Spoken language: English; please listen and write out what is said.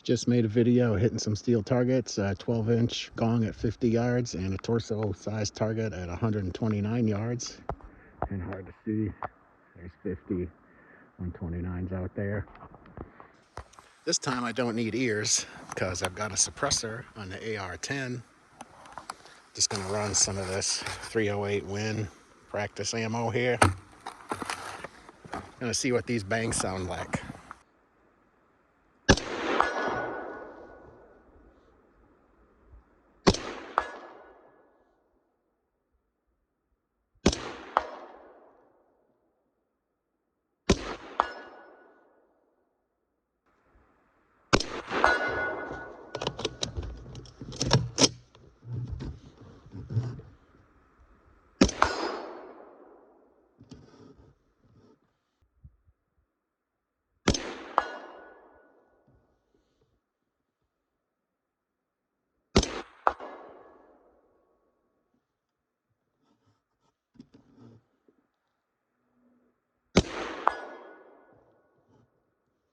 Just made a video hitting some steel targets, a 12-inch gong at 50 yards and a torso size target at 129 yards. And hard to see, there's 50 129s out there. This time I don't need ears because I've got a suppressor on the AR10. Just gonna run some of this 308 Win practice ammo here. Gonna see what these bangs sound like.